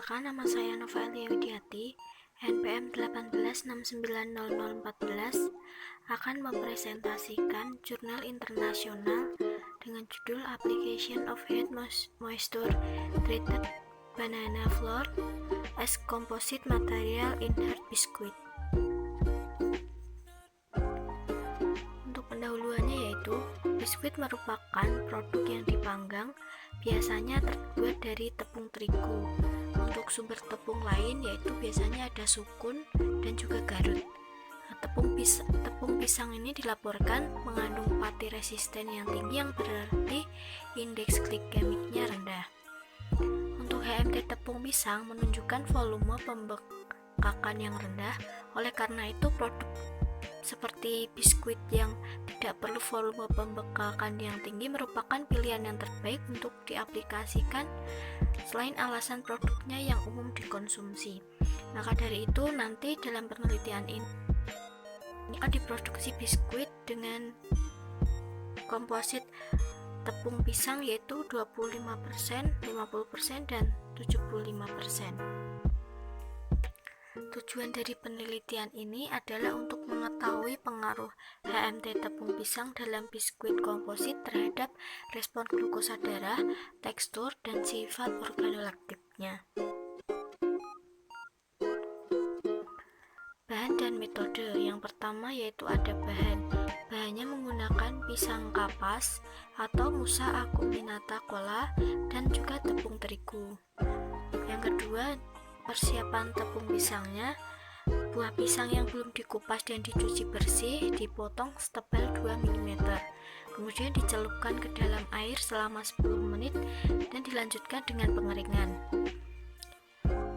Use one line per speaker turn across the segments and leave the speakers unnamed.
Perkenalkan, nama saya Novalia Widiati, NPM 18690014, akan mempresentasikan jurnal internasional dengan judul Application of Heat Moisture Treated Banana Flour as Composite Material in Hard Biscuit. Untuk pendahuluannya yaitu, biskuit merupakan produk yang dipanggang, biasanya terbuat dari tepung terigu. Untuk sumber tepung lain yaitu biasanya ada sukun dan juga garut. Tepung pisang ini dilaporkan mengandung pati resisten yang tinggi, yang berarti indeks glikemiknya rendah. Untuk HMT tepung pisang menunjukkan volume pembekakan yang rendah. Oleh karena itu, produk seperti biskuit yang tidak perlu volume pembekakan yang tinggi merupakan pilihan yang terbaik untuk diaplikasikan, selain alasan produknya yang umum dikonsumsi. Maka dari itu, nanti dalam penelitian ini akan diproduksi biskuit dengan komposit tepung pisang yaitu 25%, 50%, dan 75%. Tujuan dari penelitian ini adalah untuk mengetahui pengaruh HMT tepung pisang dalam biskuit komposit terhadap respon glukosa darah, tekstur, dan sifat organolaktiknya. Bahan dan metode. Yang pertama yaitu ada bahannya menggunakan pisang kapas atau Musa acuminata colla dan juga tepung terigu. Yang kedua, persiapan tepung pisangnya. Buah pisang yang belum dikupas dan dicuci bersih dipotong setebal 2 mm, kemudian dicelupkan ke dalam air selama 10 menit dan dilanjutkan dengan pengeringan.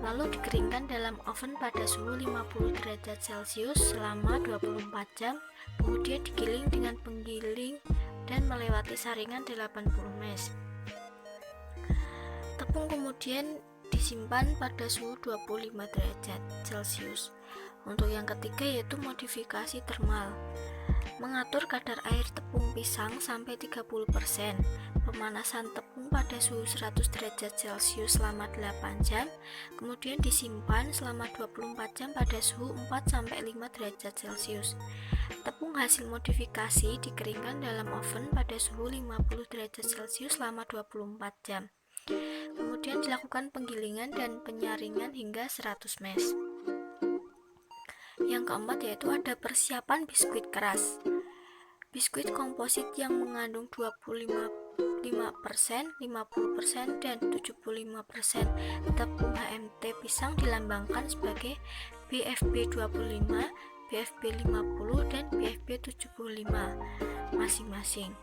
Lalu dikeringkan dalam oven pada suhu 50 derajat Celcius selama 24 jam, kemudian digiling dengan penggiling dan melewati saringan 80 mesh. Tepung kemudian disimpan pada suhu 25 derajat Celcius. Untuk yang ketiga yaitu modifikasi termal. Mengatur kadar air tepung pisang sampai 30%. Pemanasan tepung pada suhu 100 derajat Celcius selama 8 jam, kemudian disimpan selama 24 jam pada suhu 4-5 derajat Celcius. Tepung hasil modifikasi dikeringkan dalam oven pada suhu 50 derajat Celcius selama 24 jam. Kemudian dilakukan penggilingan dan penyaringan hingga 100 mesh. Yang keempat yaitu ada persiapan biskuit keras. Biskuit komposit yang mengandung 25%, 50%, dan 75% tepung HMT pisang dilambangkan sebagai BFB25, BFB50, dan BFB75 masing-masing.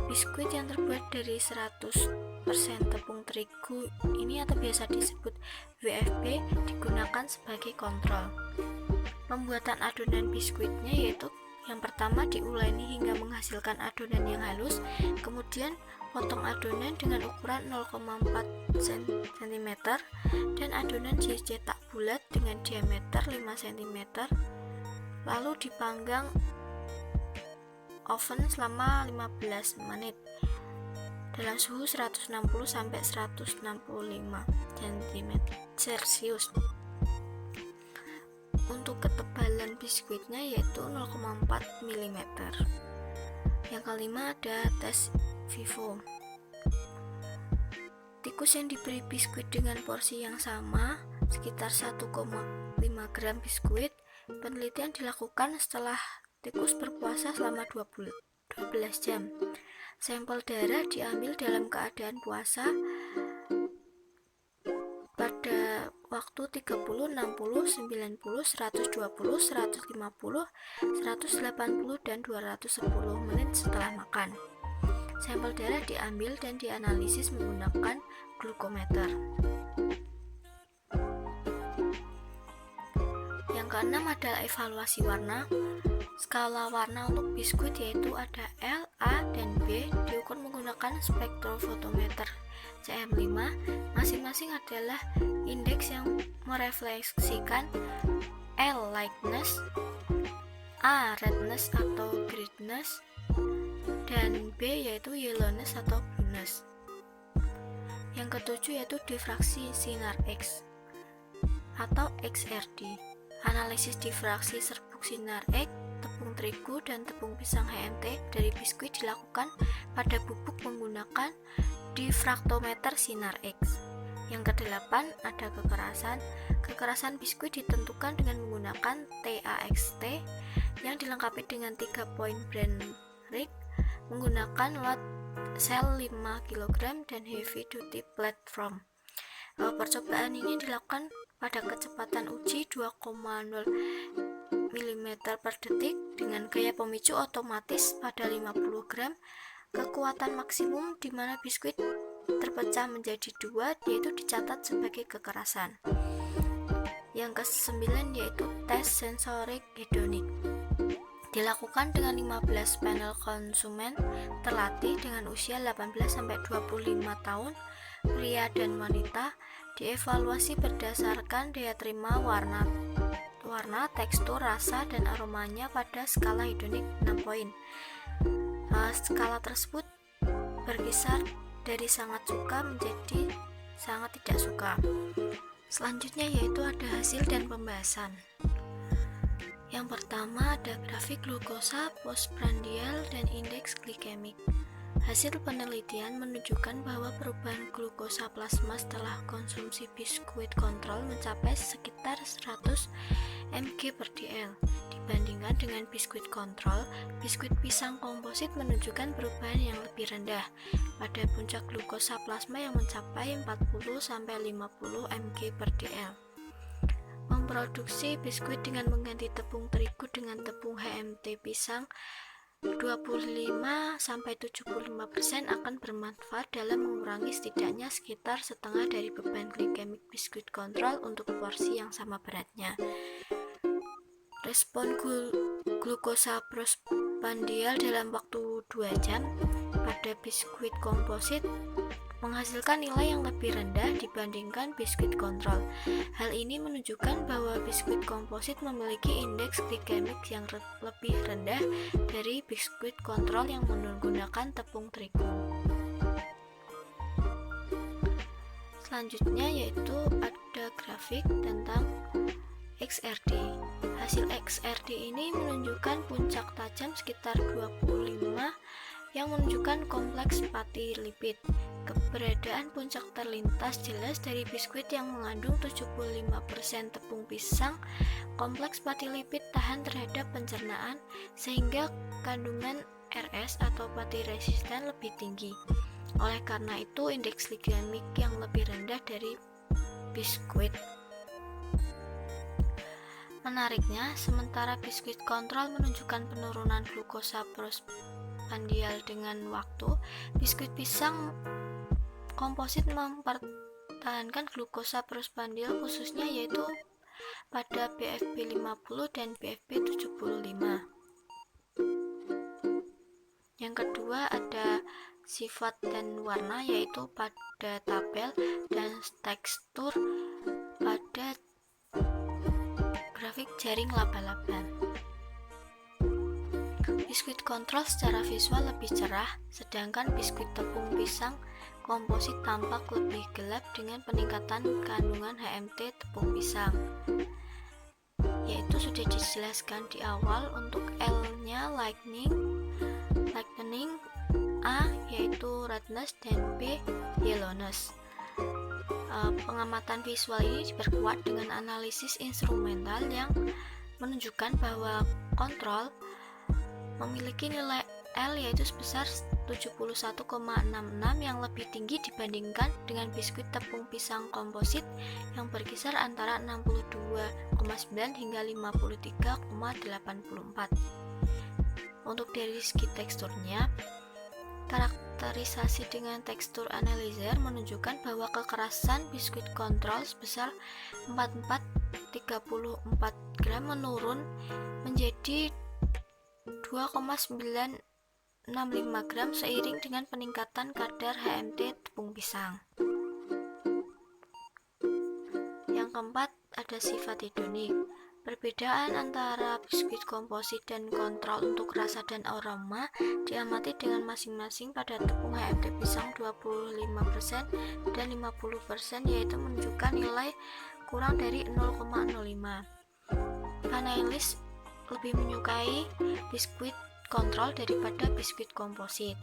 Biskuit yang terbuat dari 100% tepung terigu ini atau biasa disebut WFB digunakan sebagai kontrol. Pembuatan adonan biskuitnya yaitu yang pertama diuleni hingga menghasilkan adonan yang halus, kemudian potong adonan dengan ukuran 0,4 cm dan adonan dicetak bulat dengan diameter 5 cm, lalu dipanggang oven selama 15 menit dalam suhu 160-165 cm. Untuk ketebalan biskuitnya yaitu 0,4 mm. Yang kelima ada tes vivo. Tikus yang diberi biskuit dengan porsi yang sama, sekitar 1,5 gram biskuit. Penelitian dilakukan setelah tikus berpuasa selama 12 jam. Sampel darah diambil dalam keadaan puasa pada waktu 30, 60, 90, 120, 150, 180, dan 210 menit setelah makan. Sampel darah diambil dan dianalisis menggunakan glukometer. Yang keenam adalah evaluasi warna. Skala warna untuk biskuit yaitu ada L, A, dan B, diukur menggunakan spektrofotometer CM5. Masing-masing adalah indeks yang merefleksikan L lightness, A redness atau greenness, dan B yaitu yellowness atau blueness. Yang ketujuh yaitu difraksi sinar X. atau XRD. Analisis difraksi serbuk sinar X, tepung terigu, dan tepung pisang HMT dari biskuit dilakukan pada bubuk menggunakan difraktometer sinar X. Yang kedelapan, ada kekerasan. Kekerasan biskuit ditentukan dengan menggunakan TAXT yang dilengkapi dengan 3 poin brand rig, menggunakan lot sel 5 kg dan heavy duty platform. Percobaan ini dilakukan pada kecepatan uji 2,0 mm per detik dengan gaya pemicu otomatis pada 50 gram, kekuatan maksimum di mana biskuit terpecah menjadi 2 yaitu dicatat sebagai kekerasan. Yang ke-9 yaitu tes sensorik hedonik. Dilakukan dengan 15 panel konsumen terlatih dengan usia 18-25 tahun, pria dan wanita, dievaluasi berdasarkan daya terima warna, tekstur, rasa, dan aromanya pada skala hedonik 6 poin. Skala tersebut berkisar dari sangat suka menjadi sangat tidak suka. Selanjutnya yaitu ada hasil dan pembahasan. Yang pertama ada grafik glukosa postprandial dan indeks glikemik. Hasil penelitian menunjukkan bahwa perubahan glukosa plasma setelah konsumsi biskuit kontrol mencapai sekitar 100 mg/dl. Dibandingkan dengan biskuit kontrol, biskuit pisang komposit menunjukkan perubahan yang lebih rendah pada puncak glukosa plasma yang mencapai 40-50 mg/dl. Memproduksi biskuit dengan mengganti tepung terigu dengan tepung HMT pisang 25-75% akan bermanfaat dalam mengurangi setidaknya sekitar setengah dari beban glikemik biskuit kontrol untuk porsi yang sama beratnya. Respon glukosa postprandial dalam waktu 2 jam pada biskuit komposit menghasilkan nilai yang lebih rendah dibandingkan biskuit kontrol. Hal ini menunjukkan bahwa biskuit komposit memiliki indeks glikemik yang lebih rendah dari biskuit kontrol yang menggunakan tepung terigu. Selanjutnya yaitu ada grafik tentang XRD. Hasil XRD ini menunjukkan puncak tajam sekitar 25 yang menunjukkan kompleks fatty lipid. Keberadaan puncak terlintas jelas dari biskuit yang mengandung 75% tepung pisang. Kompleks fatty lipid tahan terhadap pencernaan sehingga kandungan RS atau fatty resistan lebih tinggi. Oleh karena itu, indeks glikemik yang lebih rendah dari biskuit. Menariknya, sementara biskuit kontrol menunjukkan penurunan glukosa postprandial dengan waktu, biskuit pisang komposit mempertahankan glukosa postprandial khususnya yaitu pada BFP 50 dan BFP 75. Yang kedua ada sifat dan warna yaitu pada tabel dan tekstur pada grafik jaring laba-laba. Biskuit kontrol secara visual lebih cerah, sedangkan biskuit tepung pisang komposit tampak lebih gelap dengan peningkatan kandungan HMT tepung pisang. Yaitu sudah dijelaskan di awal. Untuk L-nya lightening, A yaitu redness dan B yellowness. Pengamatan visual ini diperkuat dengan analisis instrumental yang menunjukkan bahwa kontrol memiliki nilai L yaitu sebesar 71,66 yang lebih tinggi dibandingkan dengan biskuit tepung pisang komposit yang berkisar antara 62,9 hingga 53,84. Untuk dari segi teksturnya, karakterisasi dengan tekstur analyzer menunjukkan bahwa kekerasan biskuit kontrol sebesar 44-34 gram menurun menjadi 2,965 gram seiring dengan peningkatan kadar HMT tepung pisang. Yang keempat ada sifat hedonik. Perbedaan antara biskuit komposit dan kontrol untuk rasa dan aroma diamati dengan masing-masing pada tepung HMT pisang 25% dan 50%, yaitu menunjukkan nilai kurang dari 0,05. Analis lebih menyukai biskuit kontrol daripada biskuit komposit.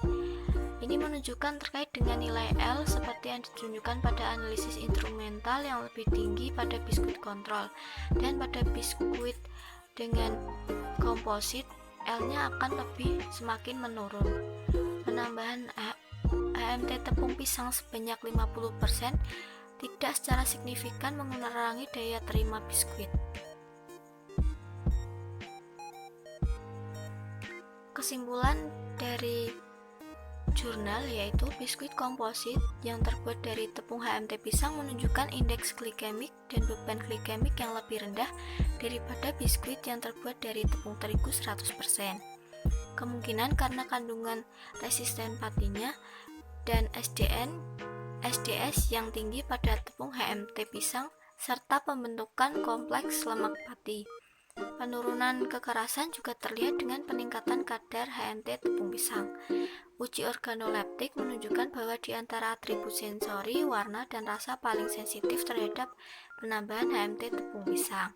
Ini menunjukkan terkait dengan nilai L seperti yang ditunjukkan pada analisis instrumental yang lebih tinggi pada biskuit kontrol, dan pada biskuit dengan komposit L-nya akan lebih semakin menurun. Penambahan HMT tepung pisang sebanyak 50% tidak secara signifikan mengurangi daya terima biskuit. Kesimpulan dari jurnal yaitu biskuit komposit yang terbuat dari tepung HMT pisang menunjukkan indeks glikemik dan beban glikemik yang lebih rendah daripada biskuit yang terbuat dari tepung terigu 100%. Kemungkinan karena kandungan resisten patinya dan SDS yang tinggi pada tepung HMT pisang serta pembentukan kompleks lemak pati. Penurunan kekerasan juga terlihat dengan peningkatan kadar HMT tepung pisang. Uji organoleptik menunjukkan bahwa di antara atribut sensori, warna, dan rasa paling sensitif terhadap penambahan HMT tepung pisang.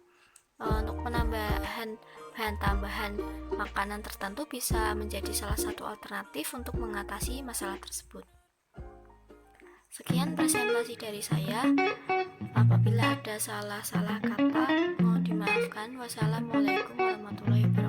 Untuk penambahan bahan tambahan makanan tertentu bisa menjadi salah satu alternatif untuk mengatasi masalah tersebut. Sekian presentasi dari saya. Apabila ada salah-salah kata, mohon dimaafkan. Wassalamualaikum warahmatullahi wabarakatuh.